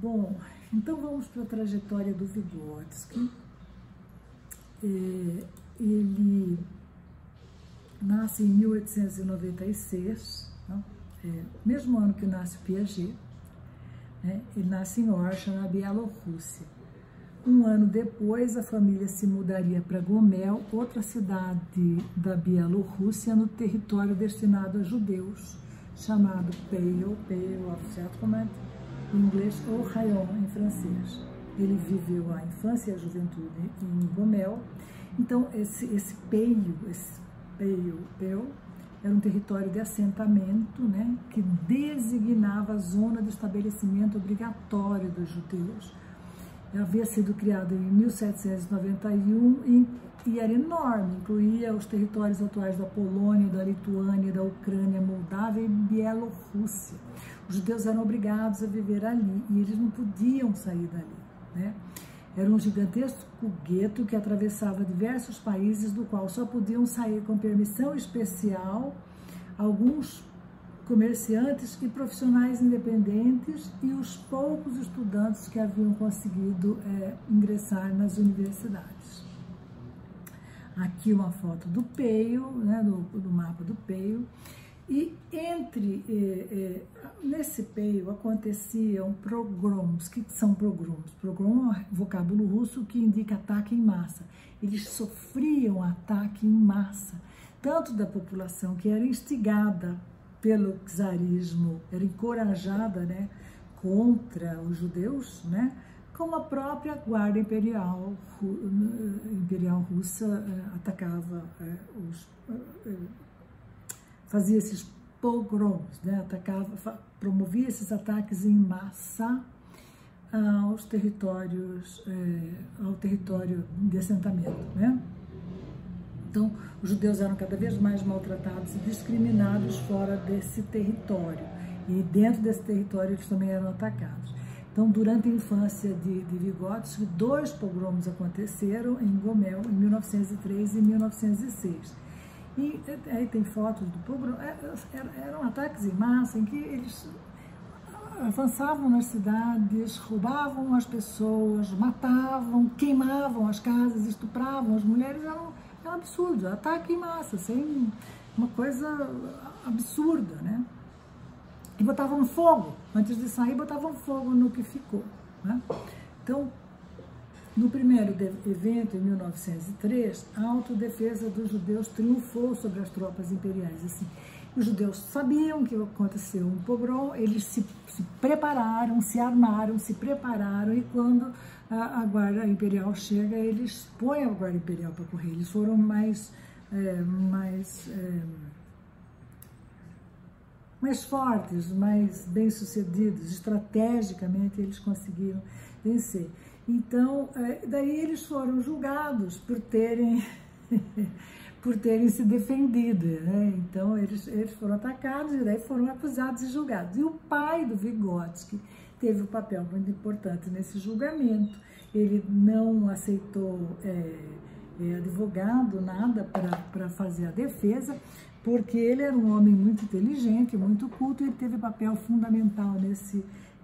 Bom, então vamos para a trajetória do Vygotsky. Ele nasce em 1896, né? Mesmo ano que nasce Piaget, né? Ele nasce em Orsha, na Bielorrússia. Um ano depois, a família se mudaria para Gomel, outra cidade da Bielorrússia, no território destinado a judeus, chamado Pale of Settlement, em inglês, ou Rayon, em francês. Ele viveu a infância e a juventude em Gomel. Então, esse Pale era um território de assentamento, né, que designava a zona de estabelecimento obrigatório dos judeus. Havia sido criado em 1791 e era enorme, incluía os territórios atuais da Polônia, da Lituânia, da Ucrânia, Moldávia e Bielorrússia. Os judeus eram obrigados a viver ali e eles não podiam sair dali, né? Era um gigantesco gueto que atravessava diversos países, do qual só podiam sair com permissão especial alguns comerciantes e profissionais independentes e os poucos estudantes que haviam conseguido ingressar nas universidades. Aqui uma foto do Pale, né, do mapa do Pale. E nesse Pale aconteciam pogroms. O que são pogroms? Pogrom é um vocábulo russo que indica ataque em massa. Eles sofriam ataque em massa, tanto da população que era instigada pelo czarismo, era encorajada, né, contra os judeus, né, como a própria guarda imperial russa atacava, fazia esses pogroms, né, promovia esses ataques em massa aos territórios, ao território de assentamento, né? Então, os judeus eram cada vez mais maltratados e discriminados fora desse território. E dentro desse território eles também eram atacados. Então, durante a infância de Vygotsky, 2 pogroms aconteceram em Gomel, em 1903 e 1906. E aí tem fotos do pogrom. Eram ataques em massa em que eles avançavam nas cidades, roubavam as pessoas, matavam, queimavam as casas, estupravam as mulheres. Era um absurdo, ataque em massa, assim, uma coisa absurda, né? E botavam fogo, antes de sair, botavam fogo no que ficou, né? Então, no primeiro evento, em 1903, a autodefesa dos judeus triunfou sobre as tropas imperiais. Assim, os judeus sabiam que aconteceu um pogrom, eles se prepararam, se armaram, se prepararam, e quando a guarda imperial chega, eles põem a guarda imperial para correr. Eles foram mais fortes, mais bem-sucedidos, estrategicamente eles conseguiram vencer. Então, daí eles foram julgados por terem se defendido, né? Então, eles foram atacados e daí foram acusados e julgados. E o pai do Vygotsky teve um papel muito importante nesse julgamento. Ele não aceitou advogado, nada para fazer a defesa, porque ele era um homem muito inteligente, muito culto, e ele teve papel fundamental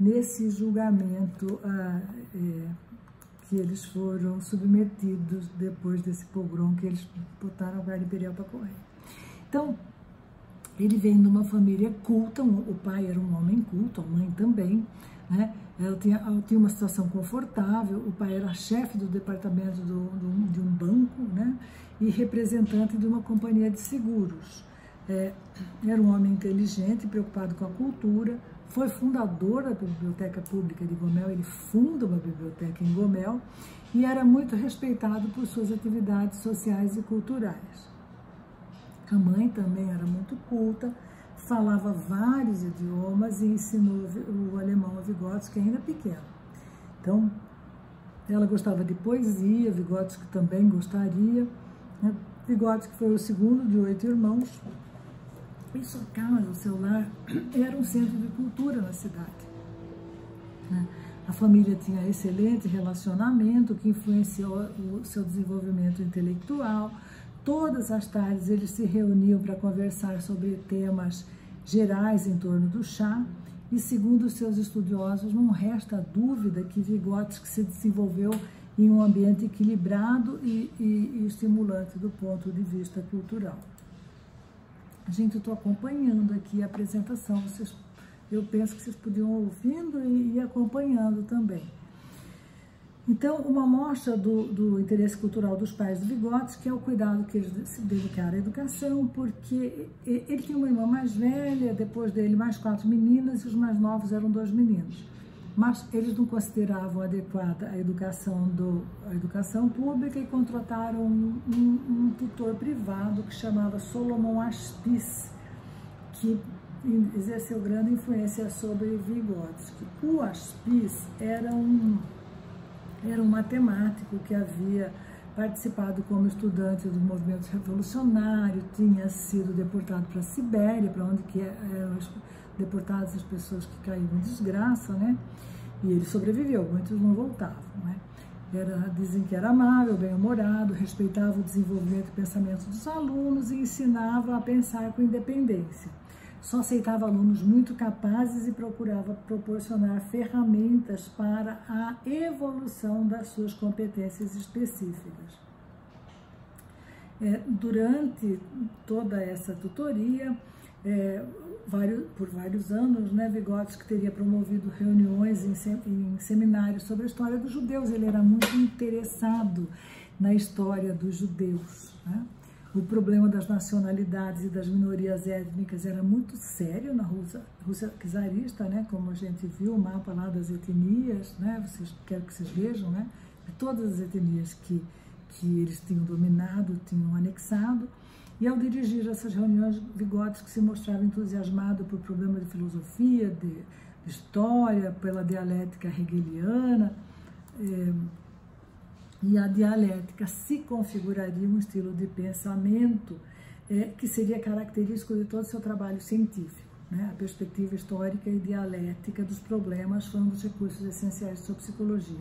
nesse julgamento que eles foram submetidos depois desse pogrom, que eles botaram a guarda imperial para correr. Então, ele vem de uma família culta, o pai era um homem culto, a mãe também, né? Ela tinha uma situação confortável, o pai era chefe do departamento de um banco, né? E representante de uma companhia de seguros. Era um homem inteligente, preocupado com a cultura, foi fundador da Biblioteca Pública de Gomel, ele funda uma biblioteca em Gomel e era muito respeitado por suas atividades sociais e culturais. A mãe também era muito culta, falava vários idiomas e ensinou o alemão a Vygotsky ainda pequeno. Então, ela gostava de poesia, Vygotsky também gostaria, né? Vygotsky foi o segundo de 8 irmãos. E sua casa, o seu lar, era um centro de cultura na cidade. A família tinha excelente relacionamento, que influenciou o seu desenvolvimento intelectual. Todas as tardes eles se reuniam para conversar sobre temas gerais em torno do chá, e, segundo os seus estudiosos, não resta dúvida que Vygotsky se desenvolveu em um ambiente equilibrado e estimulante do ponto de vista cultural. Gente, eu estou acompanhando aqui a apresentação, eu penso que vocês podiam ouvindo e ir acompanhando também. Então, uma amostra do interesse cultural dos pais de Vygotsky é o cuidado que eles se dedicaram à educação, porque ele tinha uma irmã mais velha, depois dele mais 4 meninas, e os mais novos eram 2 meninos. Mas eles não consideravam adequada a educação pública e contrataram um tutor privado que chamava Solomon Aspis, que exerceu grande influência sobre Vygotsky. O Aspis era um matemático que havia participado como estudante do movimento revolucionário, tinha sido deportado para a Sibéria, para onde que eram deportadas as pessoas que caíram em desgraça, né? E ele sobreviveu, muitos não voltavam, né? Dizem que era amável, bem-humorado, respeitava o desenvolvimento e pensamento dos alunos e ensinava a pensar com independência. Só aceitava alunos muito capazes e procurava proporcionar ferramentas para a evolução das suas competências específicas. Durante toda essa tutoria, por vários anos, né, Vygotsky teria promovido reuniões em seminários sobre a história dos judeus. Ele era muito interessado na história dos judeus, né? O problema das nacionalidades e das minorias étnicas era muito sério na Rússia czarista, né? Como a gente viu o mapa lá das etnias, né? Quero que vocês vejam, né? De todas as etnias que eles tinham dominado, tinham anexado. E ao dirigir essas reuniões, Vygotsky se mostrava entusiasmado por problemas de filosofia, de história, pela dialética hegeliana, e a dialética se configuraria um estilo de pensamento que seria característico de todo o seu trabalho científico, né? A perspectiva histórica e dialética dos problemas foi um dos recursos essenciais de sua psicologia.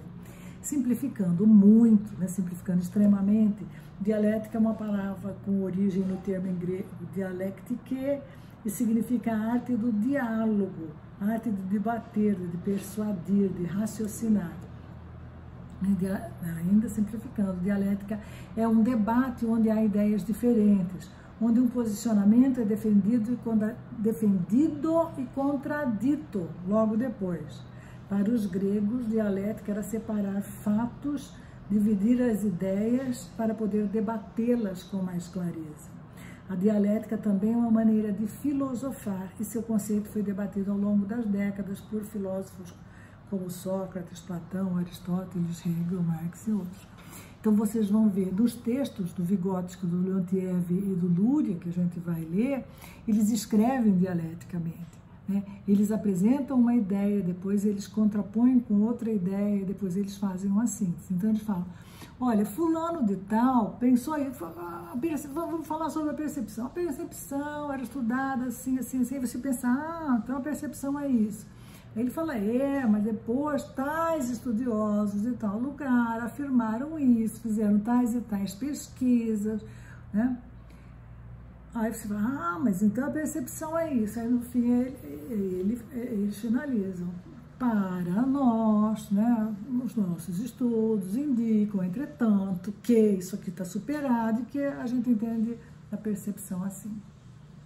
Simplificando muito, né? Simplificando extremamente, dialética é uma palavra com origem no termo em grego dialektike e significa a arte do diálogo, a arte de debater, de persuadir, de raciocinar. Ainda simplificando, dialética é um debate onde há ideias diferentes, onde um posicionamento é defendido e contradito logo depois. Para os gregos, dialética era separar fatos, dividir as ideias para poder debatê-las com mais clareza. A dialética também é uma maneira de filosofar e seu conceito foi debatido ao longo das décadas por filósofos como Sócrates, Platão, Aristóteles, Hegel, Marx e outros. Então vocês vão ver nos textos do Vygotsky, do Leontiev e do Luria, que a gente vai ler, eles escrevem dialeticamente, né? Eles apresentam uma ideia, depois eles contrapõem com outra ideia, depois eles fazem uma síntese. Então eles falam, olha, fulano de tal pensou aí, vamos falar sobre a percepção. A percepção era estudada assim, assim, assim, você pensa, então a percepção é isso. Aí ele fala, mas depois tais estudiosos de tal lugar afirmaram isso, fizeram tais e tais pesquisas, né? Aí você fala, mas então a percepção é isso. Aí no fim eles finalizam. Para nós, né, os nossos estudos indicam, entretanto, que isso aqui está superado e que a gente entende a percepção assim,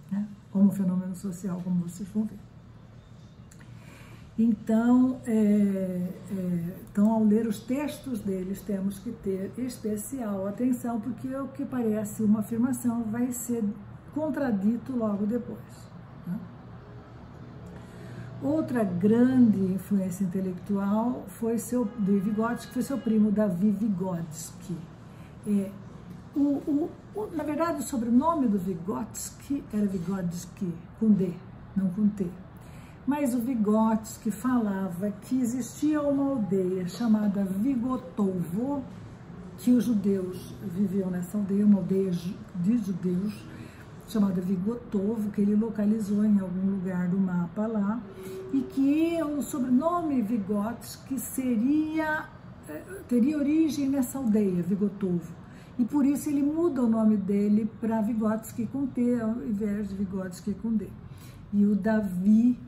né, como um fenômeno social, como vocês vão ver. Então, ao ler os textos deles, temos que ter especial atenção, porque o que parece uma afirmação vai ser contradito logo depois, né? Outra grande influência intelectual foi de Vygotsky, foi seu primo Davi Vygotsky. Na verdade, o sobrenome do Vygotsky era Vygotsky, com D, não com T. Mas o Vygotsky falava que existia uma aldeia chamada Vygotovo, que os judeus viviam nessa aldeia, uma aldeia de judeus, chamada Vygotovo, que ele localizou em algum lugar do mapa lá, e que o sobrenome Vygotsky teria origem nessa aldeia, Vygotovo. E por isso ele muda o nome dele para Vygotsky com T, ao invés de Vygotsky com D. E o Davi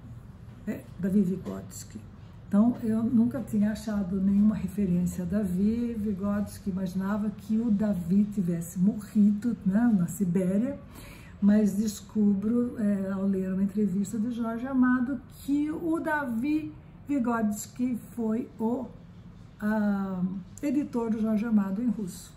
Davi Vygotsky. Então, eu nunca tinha achado nenhuma referência a Davi Vygotsky, imaginava que o Davi tivesse morrido, né, na Sibéria, mas descubro, ao ler uma entrevista do Jorge Amado, que o Davi Vygotsky foi o editor do Jorge Amado em russo.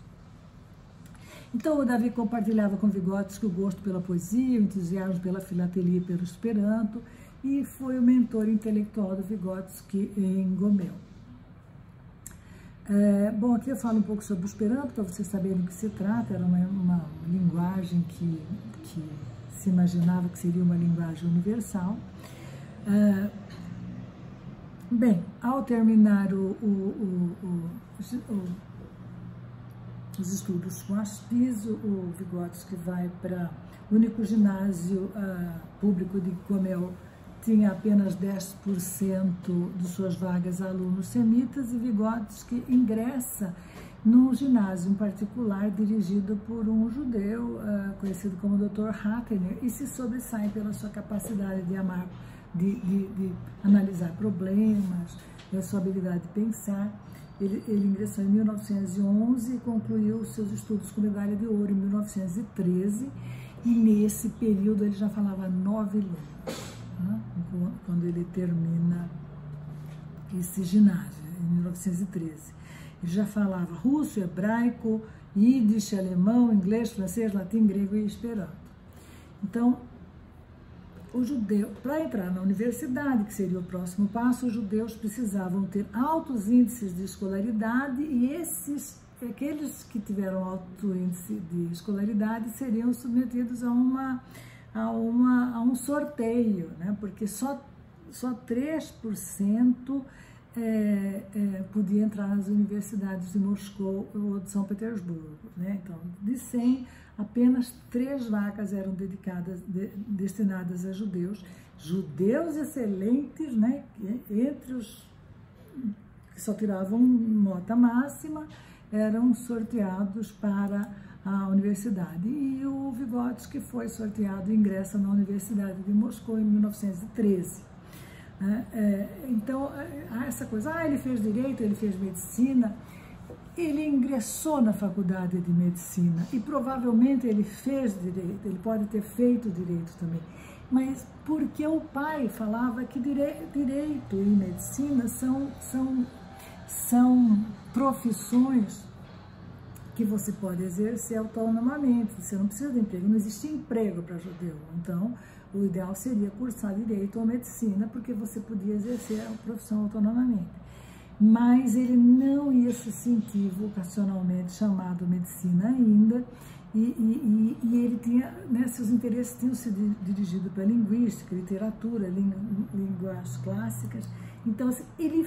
Então, o Davi compartilhava com Vygotsky o gosto pela poesia, o entusiasmo pela filatelia e pelo esperanto, e foi o mentor intelectual do Vygotsky em Gomel. Bom, aqui eu falo um pouco sobre o esperanto, para vocês saberem do que se trata. Era uma linguagem que se imaginava que seria uma linguagem universal. Bem, ao terminar os estudos com Aspies, o Vygotsky vai para o único ginásio público de Gomel, tinha apenas 10% de suas vagas a alunos semitas, e Vygotsky ingressa num ginásio em particular dirigido por um judeu conhecido como Dr. Ratner, e se sobressai pela sua capacidade de analisar problemas, sua habilidade de pensar. Ele ingressou em 1911 e concluiu seus estudos com medalha de ouro em 1913, e nesse período ele já falava 9 línguas, né? Quando ele termina esse ginásio, em 1913. Ele já falava russo, hebraico, yiddish, alemão, inglês, francês, latim, grego e esperanto. Então, o judeu, para entrar na universidade, que seria o próximo passo, os judeus precisavam ter altos índices de escolaridade, e aqueles que tiveram alto índice de escolaridade seriam submetidos a um sorteio, né? Porque só 3% podia entrar nas universidades de Moscou ou de São Petersburgo, né? Então, de 100, apenas 3 vagas eram destinadas a judeus excelentes, né? Entre os que só tiravam nota máxima, eram sorteados para a universidade. E o Vygotsky foi sorteado e ingressa na Universidade de Moscou em 1913. Então, essa coisa, ele fez direito, ele fez medicina. Ele ingressou na faculdade de medicina e provavelmente ele fez direito, ele pode ter feito direito também, mas porque o pai falava que direito e medicina são profissões que você pode exercer autonomamente, você não precisa de emprego, não existe emprego para judeu. Então, o ideal seria cursar direito ou medicina, porque você podia exercer a profissão autonomamente. Mas ele não ia se sentir vocacionalmente chamado medicina ainda, e ele tinha, né, seus interesses tinham sido dirigidos para linguística, literatura, línguas clássicas. Então, assim, ele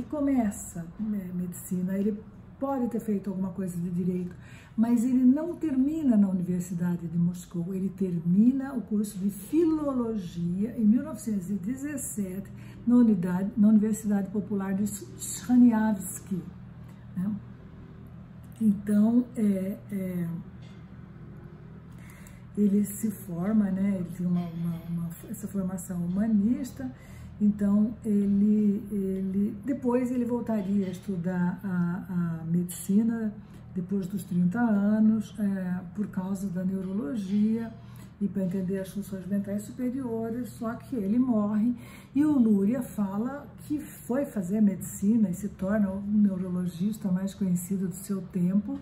começa medicina, ele pode ter feito alguma coisa de direito, mas ele não termina na Universidade de Moscou, ele termina o curso de filologia em 1917 na Universidade Popular de Chaniavsky, né? Então, ele se forma, né? Ele tem essa formação humanista. Então, depois ele voltaria a estudar a medicina depois dos 30 anos, por causa da neurologia e para entender as funções mentais superiores, só que ele morre e o Luria fala que foi fazer medicina e se torna o neurologista mais conhecido do seu tempo.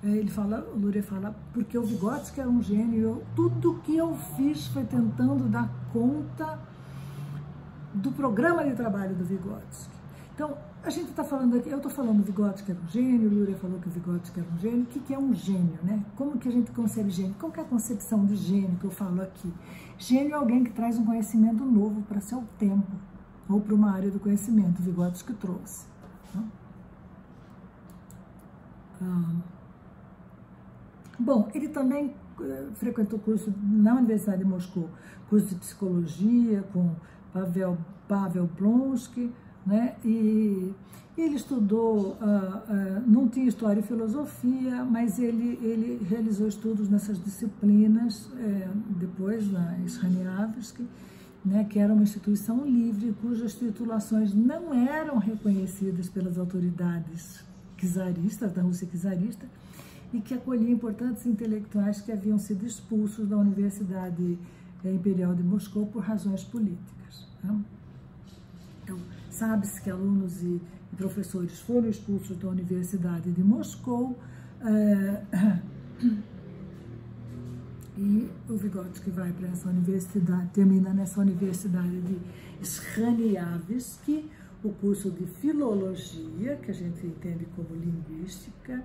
O Luria fala, porque o Vygotsky era um gênio, tudo que eu fiz foi tentando dar conta do programa de trabalho do Vygotsky. Então, a gente está falando aqui, eu estou falando que o Vygotsky era um gênio, o Luria falou que o Vygotsky era um gênio. O que é um gênio, né? Como que a gente concebe gênio? Qual que é a concepção de gênio que eu falo aqui? Gênio é alguém que traz um conhecimento novo para seu tempo, ou para uma área do conhecimento, o Vygotsky trouxe. Bom, ele também frequentou curso na Universidade de Moscou, curso de psicologia com Pavel Blonsky, né? E ele estudou, não tinha história e filosofia, mas ele realizou estudos nessas disciplinas depois na Chaniavsky, né, que era uma instituição livre, cujas titulações não eram reconhecidas pelas autoridades czaristas, da Rússia czarista, e que acolhia importantes intelectuais que haviam sido expulsos da Universidade Imperial de Moscou por razões políticas. Né? Então, sabe-se que alunos e professores foram expulsos da Universidade de Moscou, e o Vygotsky vai para essa universidade, termina nessa universidade de Sraniavsky, o curso de filologia, que a gente entende como linguística,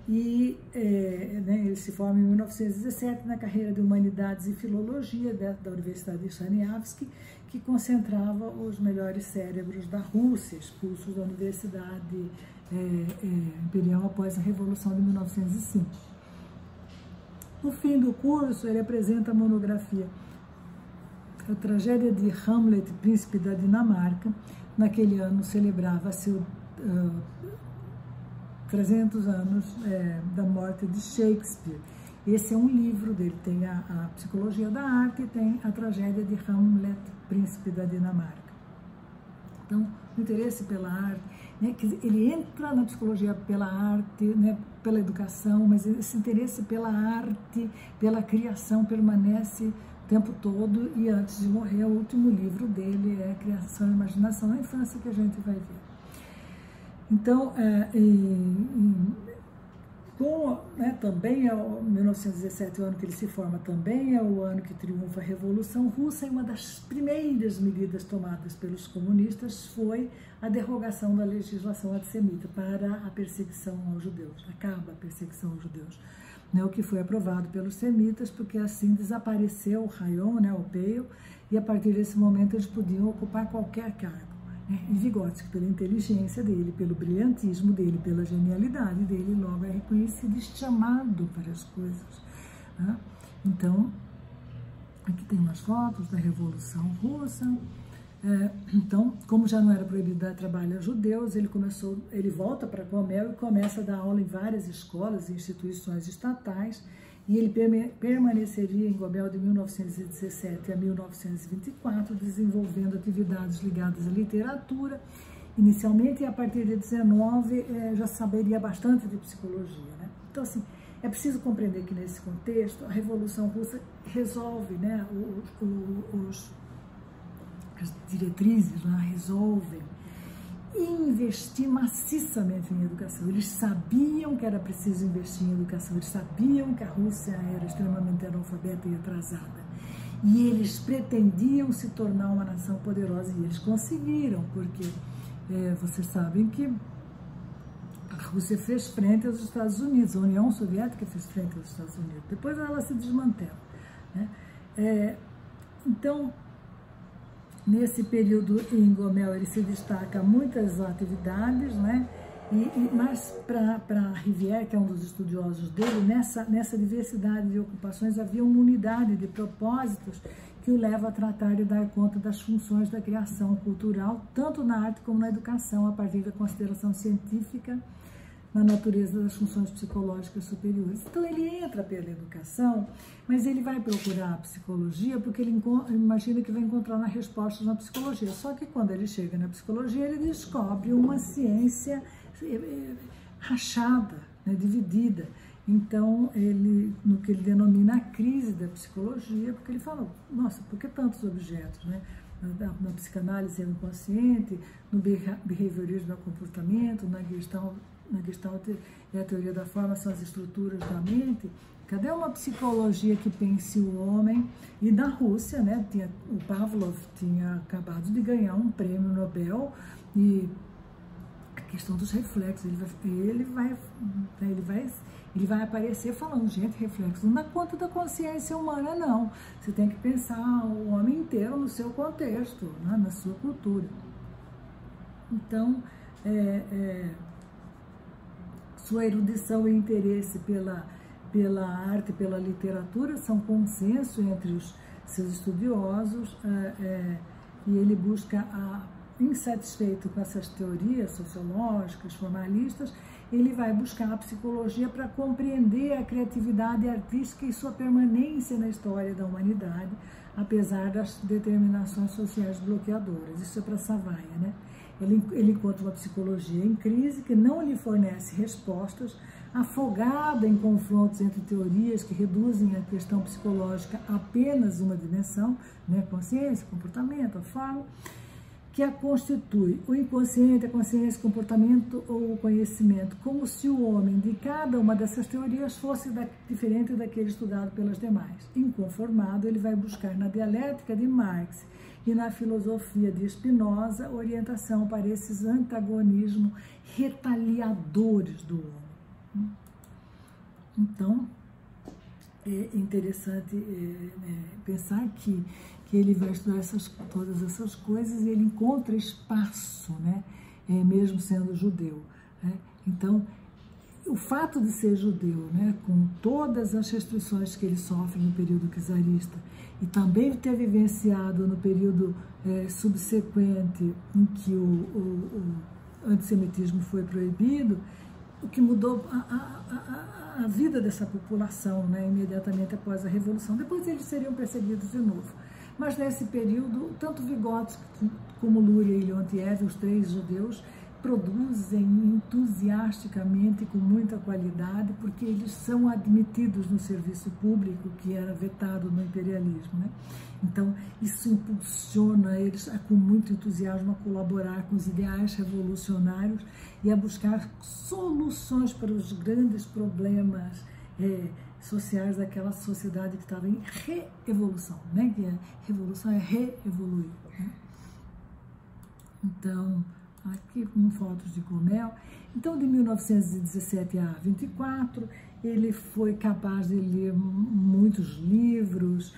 e né, ele se forma em 1917 na carreira de Humanidades e Filologia da Universidade de Sraniavsky, que concentrava os melhores cérebros da Rússia, expulsos da Universidade Imperial após a Revolução de 1905. No fim do curso, ele apresenta a monografia A Tragédia de Hamlet, Príncipe da Dinamarca. Naquele ano celebrava-se 300 anos da morte de Shakespeare. Esse é um livro dele, tem a Psicologia da Arte e tem A Tragédia de Hamlet, Príncipe da Dinamarca. Então, o interesse pela arte, né, ele entra na psicologia pela arte, né, pela educação, mas esse interesse pela arte, pela criação permanece o tempo todo, e antes de morrer, o último livro dele é Criação e Imaginação na Infância, que a gente vai ver. Então, também é 1917, o ano que ele se forma, também é o ano que triunfa a Revolução Russa, e uma das primeiras medidas tomadas pelos comunistas foi a derrogação da legislação antissemita para a perseguição aos judeus, acaba a perseguição aos judeus, né, o que foi aprovado pelos semitas, porque assim desapareceu o Rayon, né, o Peio, e a partir desse momento eles podiam ocupar qualquer cargo. E Vygotsky, pela inteligência dele, pelo brilhantismo dele, pela genialidade dele, logo é reconhecido e chamado para as coisas. Né? Então, aqui tem umas fotos da Revolução Russa. Então, como já não era proibido dar trabalho a judeus, ele volta para Gomel e começa a dar aula em várias escolas e instituições estatais, e ele permaneceria em Gomel de 1917 a 1924, desenvolvendo atividades ligadas à literatura, inicialmente, e a partir de 19 já saberia bastante de psicologia. Né? Então, assim, é preciso compreender que, nesse contexto, a Revolução Russa resolve, né, as diretrizes lá resolvem investir maciçamente em educação. Eles sabiam que era preciso investir em educação, eles sabiam que a Rússia era extremamente analfabeta e atrasada, e eles pretendiam se tornar uma nação poderosa, e eles conseguiram, porque vocês sabem que a Rússia fez frente aos Estados Unidos, a União Soviética fez frente aos Estados Unidos, depois ela se desmantela. Né? Então, nesse período em Gomel, ele se destaca muitas atividades, né? Mas para Rivière, que é um dos estudiosos dele, nessa diversidade de ocupações havia uma unidade de propósitos que o leva a tratar de dar conta das funções da criação cultural, tanto na arte como na educação, a partir da consideração científica na natureza das funções psicológicas superiores. Então, ele entra pela educação, mas ele vai procurar a psicologia porque ele imagina que vai encontrar respostas na psicologia. Só que quando ele chega na psicologia, ele descobre uma ciência rachada, né, dividida. Então, no que ele denomina a crise da psicologia, porque ele fala, nossa, por que tantos objetos, né? Na psicanálise é o inconsciente, no behaviorismo é o comportamento, na Gestalt é a teoria da forma, são as estruturas da mente. Cadê uma psicologia que pense o homem? E na Rússia, né, o Pavlov tinha acabado de ganhar um prêmio Nobel, e a questão dos reflexos, ele vai aparecer falando, gente, reflexo não dá conta da consciência humana, não. Você tem que pensar o homem inteiro no seu contexto, né, na sua cultura. Então, sua erudição e interesse pela arte, pela literatura, são consenso entre os seus estudiosos, e ele busca, insatisfeito com essas teorias sociológicas, formalistas, ele vai buscar a psicologia para compreender a criatividade artística e sua permanência na história da humanidade, apesar das determinações sociais bloqueadoras. Isso é para Savaia, né? Ele encontra uma psicologia em crise que não lhe fornece respostas, afogada em confrontos entre teorias que reduzem a questão psicológica a apenas uma dimensão, né? Consciência, comportamento, a forma, que a constitui o inconsciente, a consciência, o comportamento ou o conhecimento, como se o homem de cada uma dessas teorias fosse diferente daquele estudado pelas demais. Inconformado, ele vai buscar na dialética de Marx e na filosofia de Spinoza orientação para esses antagonismos retaliadores do homem. Então, é interessante pensar que ele vai estudar todas essas coisas e ele encontra espaço, né? Mesmo sendo judeu, né? Então, o fato de ser judeu, né, com todas as restrições que ele sofre no período czarista e também ter vivenciado no período subsequente em que o antissemitismo foi proibido, o que mudou a vida dessa população, né, imediatamente após a Revolução. Depois eles seriam perseguidos de novo. Mas nesse período, tanto Vygotsky como Luria e Leontiev, os três judeus, produzem entusiasticamente, com muita qualidade, porque eles são admitidos no serviço público, que era vetado no imperialismo, né? Então, isso impulsiona eles com muito entusiasmo a colaborar com os ideais revolucionários e a buscar soluções para os grandes problemas sociais daquela sociedade que estava em reevolução, né? Que a revolução é reevoluir, né? Então, aqui com fotos de Gomel. Então, de 1917 a 24, ele foi capaz de ler muitos livros,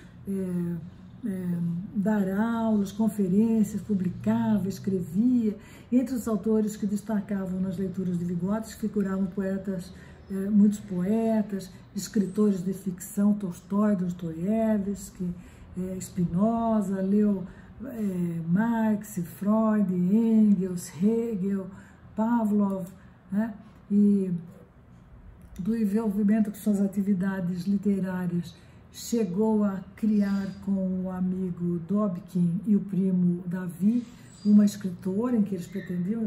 dar aulas, conferências, publicava, escrevia. Entre os autores que destacavam nas leituras de Vygotsky figuravam muitos poetas, escritores de ficção, Tolstói, Dostoiévski, Spinoza, leu Marx, Freud, Engels, Hegel, Pavlov, né? E do envolvimento com suas atividades literárias, chegou a criar com o amigo Dobkin e o primo Davi uma escritora em que eles pretendiam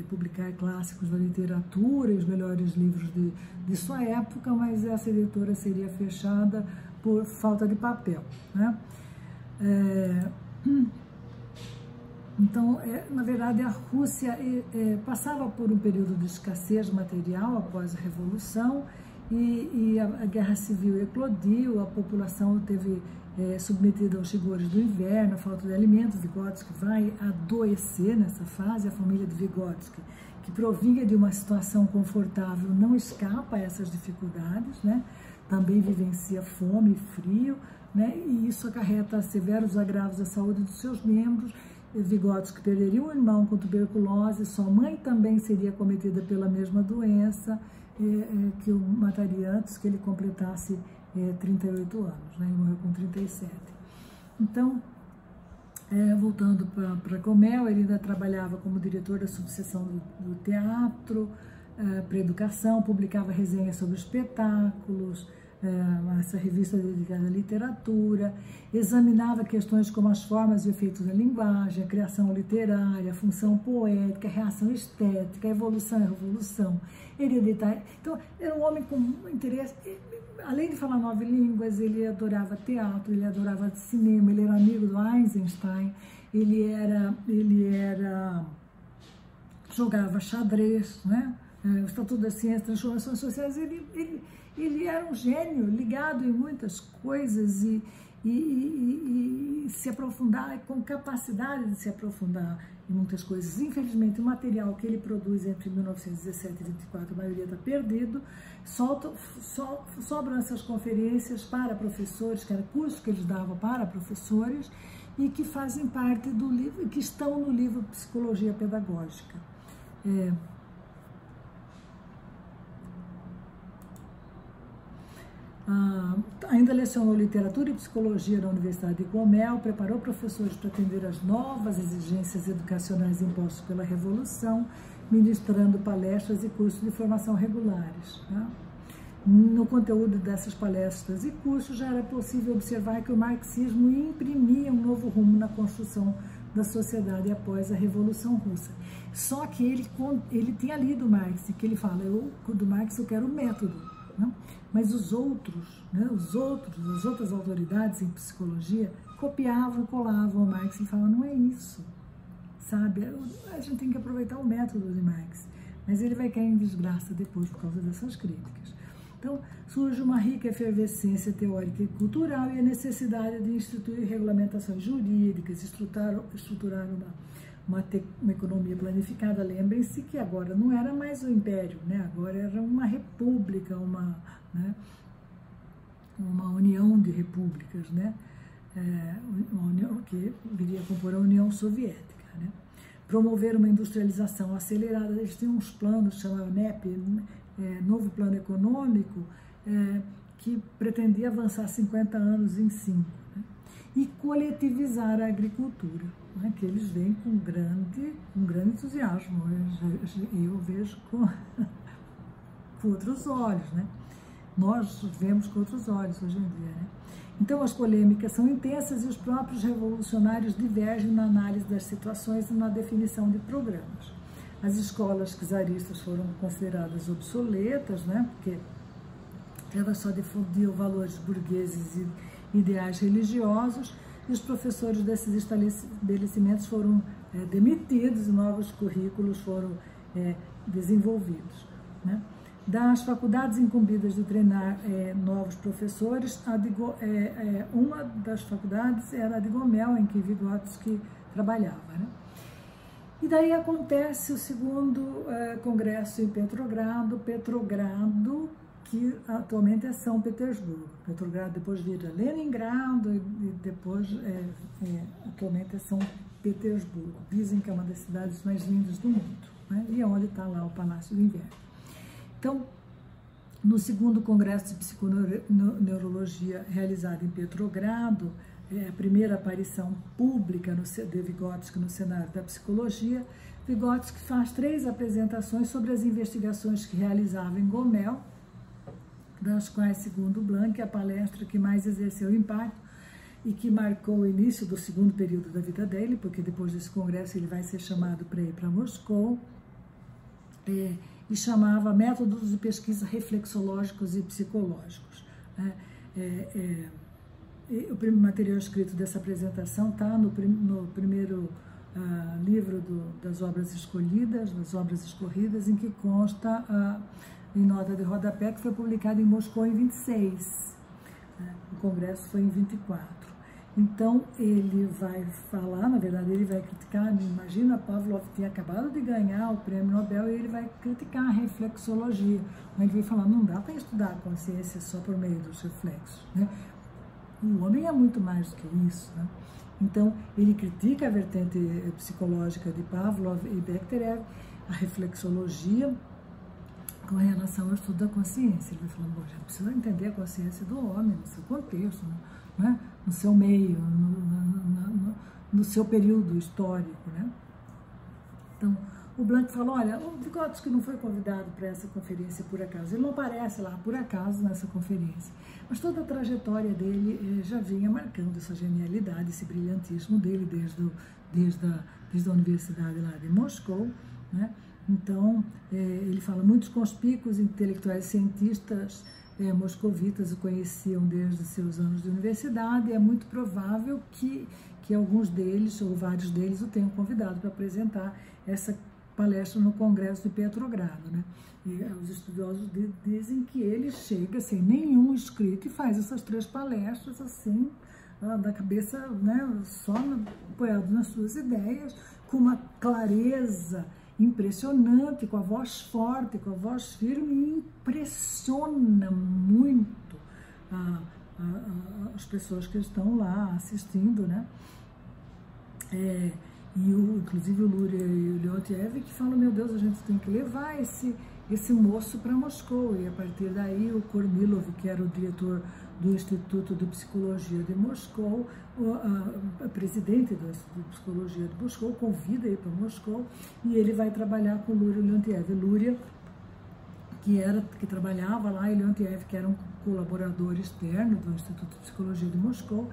publicar clássicos da literatura e os melhores livros de sua época, mas essa editora seria fechada por falta de papel, né? Então, na verdade, a Rússia passava por um período de escassez material após a Revolução e a Guerra Civil eclodiu, a população teve submetida aos rigores do inverno, a falta de alimentos. Vygotsky vai adoecer nessa fase. A família de Vygotsky, que provinha de uma situação confortável, não escapa a essas dificuldades, né? Também vivencia fome e frio, né? E isso acarreta severos agravos à saúde dos seus membros. Vygotsky perderia um irmão com tuberculose, sua mãe também seria acometida pela mesma doença, que o mataria antes que ele completasse 38 anos, né? Ele morreu com 37. Então, voltando para Gomel, ele ainda trabalhava como diretor da subseção do teatro, para educação, publicava resenhas sobre espetáculos, essa revista dedicada à literatura, examinava questões como as formas e efeitos da linguagem, a criação literária, a função poética, a reação estética, a evolução e a revolução, hereditária. Então, era um homem com interesse, além de falar 9 línguas, ele adorava teatro, ele adorava cinema, ele era amigo do Eisenstein, ele jogava xadrez, né? O Estatuto da Ciência, Transformações Sociais, ele era um gênio, ligado em muitas coisas e se aprofundar, com capacidade de se aprofundar em muitas coisas. Infelizmente, o material que ele produz entre 1917 e 1924, a maioria está perdido, sobram essas conferências para professores, que era curso que eles davam para professores, e que fazem parte do livro, que estão no livro Psicologia Pedagógica. Ainda lecionou literatura e psicologia na Universidade de Gomel, preparou professores para atender às novas exigências educacionais impostas pela Revolução, ministrando palestras e cursos de formação regulares, né? No conteúdo dessas palestras e cursos já era possível observar que o marxismo imprimia um novo rumo na construção da sociedade após a Revolução Russa. Só que ele tinha lido Marx, e que ele fala, do Marx eu quero o método, né? Mas os outros, né, as outras autoridades em psicologia copiavam, colavam o Marx e falavam, não é isso, sabe? A gente tem que aproveitar o método de Marx, mas ele vai cair em desgraça depois por causa dessas críticas. Então, surge uma rica efervescência teórica e cultural e a necessidade de instituir regulamentações jurídicas, estruturar uma economia planificada. Lembrem-se que agora não era mais o império, né? Agora era uma república, uma união de repúblicas, né? Uma união que viria a compor a União Soviética, né? Promover uma industrialização acelerada. Eles tinham uns planos, chamavam NEP, Novo Plano Econômico, que pretendia avançar 50 anos em 5, né? E coletivizar a agricultura, né? Que eles veem com grande entusiasmo. Eu vejo com outros olhos, né? Nós vemos com outros olhos hoje em dia, né? Então, as polêmicas são intensas e os próprios revolucionários divergem na análise das situações e na definição de programas. As escolas czaristas foram consideradas obsoletas, né? Porque elas só difundiam valores burgueses e ideais religiosos, e os professores desses estabelecimentos foram demitidos e novos currículos foram desenvolvidos, né? Das faculdades incumbidas de treinar novos professores, uma das faculdades era a de Gomel, em que Vygotsky trabalhava, né? E daí acontece o segundo congresso em Petrogrado, que atualmente é São Petersburgo. Petrogrado depois vira Leningrado e depois atualmente é São Petersburgo. Dizem que é uma das cidades mais lindas do mundo, né? E é onde está lá o Palácio do Inverno. Então, no segundo congresso de psiconeurologia realizado em Petrogrado, a primeira aparição pública de Vygotsky no cenário da psicologia, Vygotsky faz 3 apresentações sobre as investigações que realizava em Gomel, das quais, segundo Blank, a palestra que mais exerceu impacto e que marcou o início do segundo período da vida dele, porque depois desse congresso ele vai ser chamado para ir para Moscou, e chamava Métodos de Pesquisa Reflexológicos e Psicológicos. O material escrito dessa apresentação está no primeiro livro das obras escolhidas, das obras escorridas, em que consta em nota de rodapé que foi publicado em Moscou em 26. O congresso foi em 24. Então, ele vai falar, na verdade, ele vai criticar, imagina, Pavlov tinha acabado de ganhar o prêmio Nobel e ele vai criticar a reflexologia. Ele vai falar, não dá para estudar a consciência só por meio dos reflexos, né? O homem é muito mais do que isso, né? Então, ele critica a vertente psicológica de Pavlov e Bekhterev, a reflexologia, com relação ao estudo da consciência. Ele vai falar, bom, já precisa entender a consciência do homem, no seu contexto, né? No seu meio, no seu período histórico, né? Então, o Blank falou, olha, o Vygotsky não foi convidado para essa conferência por acaso, ele não aparece lá por acaso nessa conferência, mas toda a trajetória dele já vinha marcando essa genialidade, esse brilhantismo dele desde a Universidade lá de Moscou, né? Então, ele fala, muitos conspícuos intelectuais cientistas moscovitas o conheciam desde seus anos de universidade, e é muito provável que alguns deles, ou vários deles, o tenham convidado para apresentar essa palestra no Congresso de Petrogrado, né? E os estudiosos dizem que ele chega sem nenhum escrito e faz essas 3 palestras assim, da cabeça, né, só apoiado nas suas ideias, com uma clareza impressionante, com a voz forte, com a voz firme, e impressiona muito as pessoas que estão lá assistindo, né? Inclusive o Luria e o Leontiev, que falam, meu Deus, a gente tem que levar esse moço para Moscou. E a partir daí o Kornilov, que era o diretor do Instituto de Psicologia de Moscou, a presidente do Instituto de Psicologia de Moscou, convida ele para Moscou, e ele vai trabalhar com o Luria e o Leontiev. Luria, que trabalhava lá, e Leontiev, que era um colaborador externo do Instituto de Psicologia de Moscou,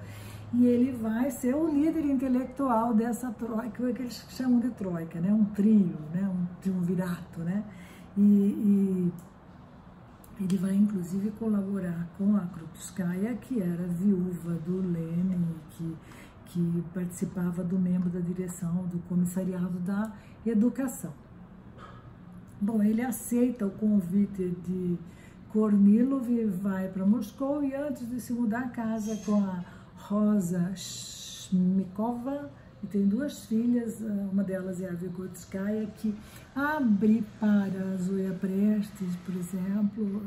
e ele vai ser o líder intelectual dessa troika, que eles chamam de troika, né? Um trio, né? Um triunvirato, né? E ele vai, inclusive, colaborar com a Krupskaya, que era viúva do Lenin, que participava do membro da direção do Comissariado da Educação. Bom, ele aceita o convite de Kornilov e vai para Moscou, e antes de se mudar, casa com a Rosa Shmikova, e tem 2 filhas, uma delas é a Vygotskaya, que abre para a Zoya Prestes, por exemplo,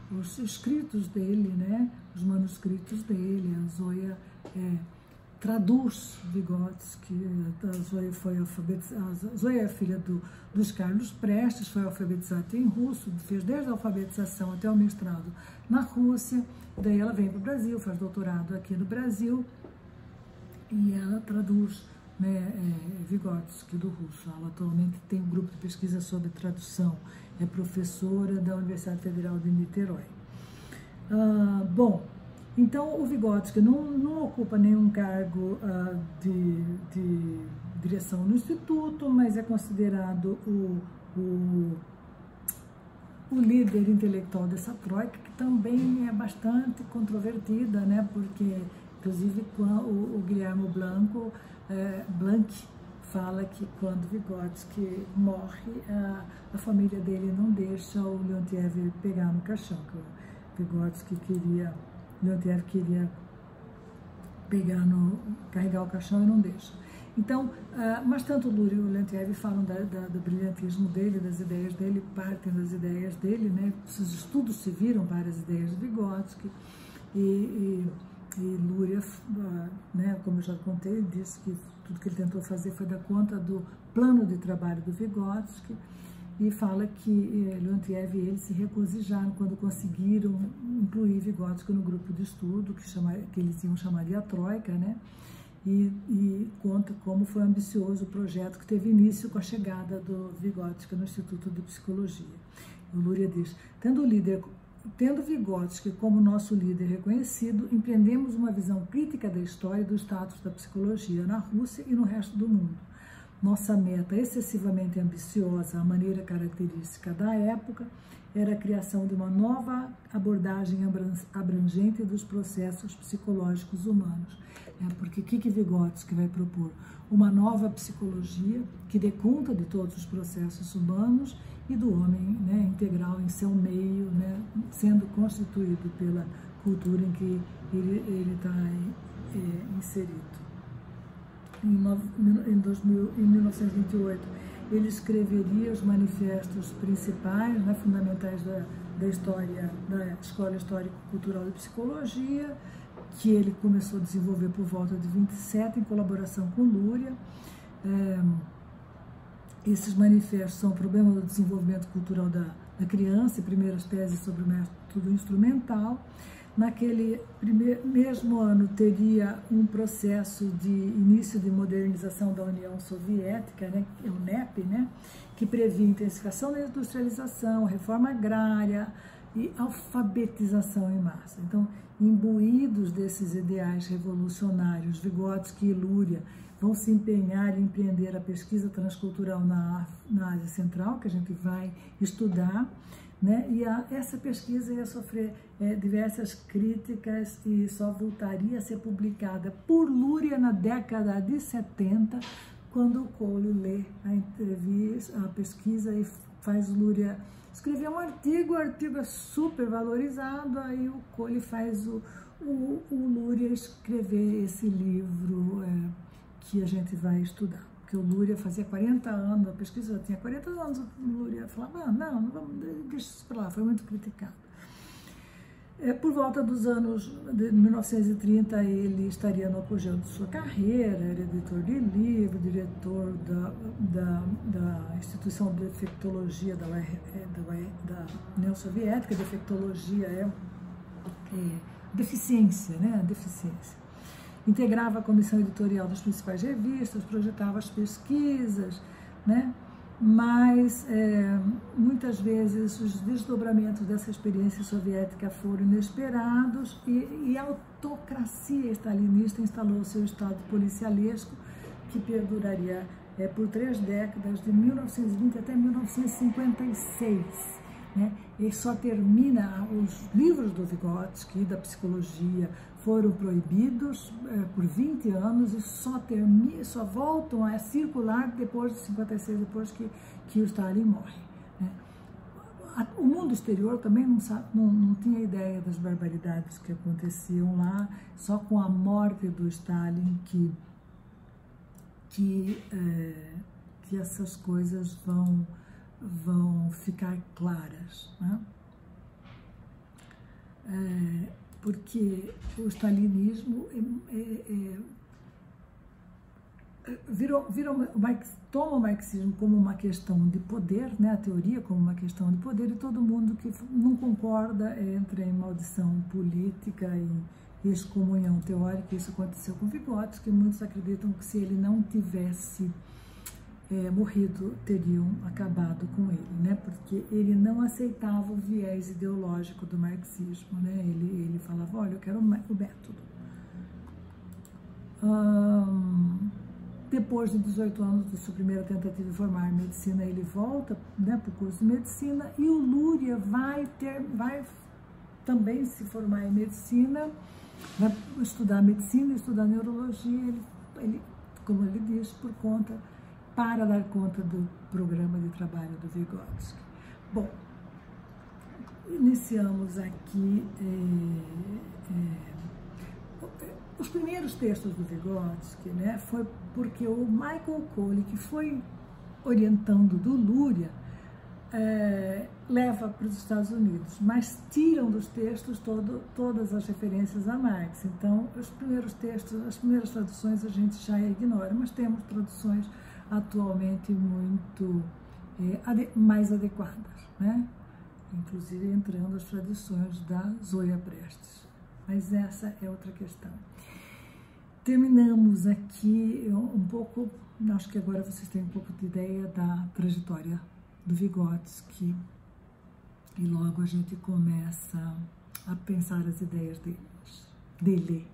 os escritos dele, né? Os manuscritos dele. A Zoya traduz Vygotsky. A Zoya foi alfabetizada. A Zoya é filha dos Carlos Prestes, foi alfabetizada em russo, fez desde a alfabetização até o mestrado na Rússia. Daí ela vem para o Brasil, faz doutorado aqui no Brasil, e ela traduz, né, Vygotsky do russo. Ela atualmente tem um grupo de pesquisa sobre tradução, é professora da Universidade Federal de Niterói. Bom, então o Vygotsky não ocupa nenhum cargo de direção no Instituto, mas é considerado o líder intelectual dessa troika, que também é bastante controvertida, né, porque inclusive, o Guilherme Blanc fala que quando Vygotsky morre, a família dele não deixa o Leontiev pegar no caixão, que o Leontiev queria carregar o caixão e não deixa. Então, mas tanto o Luria e o Leontiev falam do brilhantismo dele, das ideias dele, partem das ideias dele, né? Esses estudos se viram para as ideias de Vygotsky, e Luria, né, como eu já contei, disse que tudo que ele tentou fazer foi dar conta do plano de trabalho do Vygotsky, e fala que Leontiev e ele se regozijaram quando conseguiram incluir Vygotsky no grupo de estudo, que eles iam chamar de a Troika, né, e conta como foi ambicioso o projeto que teve início com a chegada do Vygotsky no Instituto de Psicologia. O Luria diz: Tendo Vygotsky como nosso líder reconhecido, empreendemos uma visão crítica da história e do status da psicologia na Rússia e no resto do mundo. Nossa meta, excessivamente ambiciosa, a maneira característica da época, era a criação de uma nova abordagem abrangente dos processos psicológicos humanos. Porque o que Vygotsky vai propor? Uma nova psicologia que dê conta de todos os processos humanos e do homem, né, integral em seu meio, né, sendo constituído pela cultura em que ele está inserido. Em 1928, ele escreveria os manifestos principais, né, fundamentais da história, da Escola Histórico-Cultural de Psicologia, que ele começou a desenvolver por volta de 27, em colaboração com Luria. Esses manifestos são o problema do desenvolvimento cultural da criança e primeiras teses sobre o método instrumental. Naquele mesmo ano, teria um processo de início de modernização da União Soviética, né, o NEP, né, que previa intensificação da industrialização, reforma agrária e alfabetização em massa. Então, imbuídos desses ideais revolucionários, Vygotsky e Luria vão se empenhar em empreender a pesquisa transcultural na Ásia Central, que a gente vai estudar, né? E essa pesquisa ia sofrer diversas críticas e só voltaria a ser publicada por Luria na década de 70, quando o Cole lê a entrevista, a pesquisa, e faz Luria escrever um artigo, o artigo é super valorizado, aí o Cole faz o Luria escrever esse livro que a gente vai estudar. Porque o Luria fazia 40 anos, a pesquisa já tinha 40 anos, o Luria falava, não vamos, deixa isso para lá, foi muito criticado. Por volta dos anos de 1930, ele estaria no apogeu de sua carreira, era editor de livro, diretor da Instituição de Defectologia da União Soviética. Defectologia é deficiência, né? Deficiência. Integrava a comissão editorial das principais revistas, projetava as pesquisas, né? mas muitas vezes os desdobramentos dessa experiência soviética foram inesperados e a autocracia stalinista instalou seu estado policialesco, que perduraria por 3 décadas, de 1920 até 1956. Né? E só termina, os livros do Vygotsky, da psicologia, foram proibidos por 20 anos e só voltam a circular depois de 56, depois que o Stalin morre. Né? O mundo exterior também não tinha ideia das barbaridades que aconteciam lá, só com a morte do Stalin que essas coisas vão ficar claras, né? Porque o stalinismo toma o marxismo como uma questão de poder, né? A teoria como uma questão de poder, e todo mundo que não concorda entra em maldição política e excomunhão teórica. Isso aconteceu com Vygotsky, que muitos acreditam que se ele não tivesse morrido, teriam acabado com ele, né? Porque ele não aceitava o viés ideológico do marxismo, né? Ele falava, olha, eu quero o método. Depois de 18 anos de sua primeira tentativa de formar em medicina, ele volta, né, para o curso de medicina, e o Luria vai também se formar em medicina, vai estudar medicina, estudar neurologia, ele, como ele diz, para dar conta do programa de trabalho do Vygotsky. Bom, iniciamos aqui os primeiros textos do Vygotsky, né, foi porque o Michael Cole, que foi orientando do Luria, leva para os Estados Unidos, mas tiram dos textos todas as referências a Marx. Então, os primeiros textos, as primeiras traduções a gente já ignora, mas temos traduções atualmente muito mais adequadas, né? Inclusive entrando as traduções da Zoya Prestes. Mas essa é outra questão. Terminamos aqui um pouco, acho que agora vocês têm um pouco de ideia da trajetória do Vygotsky, e logo a gente começa a pensar as ideias dele.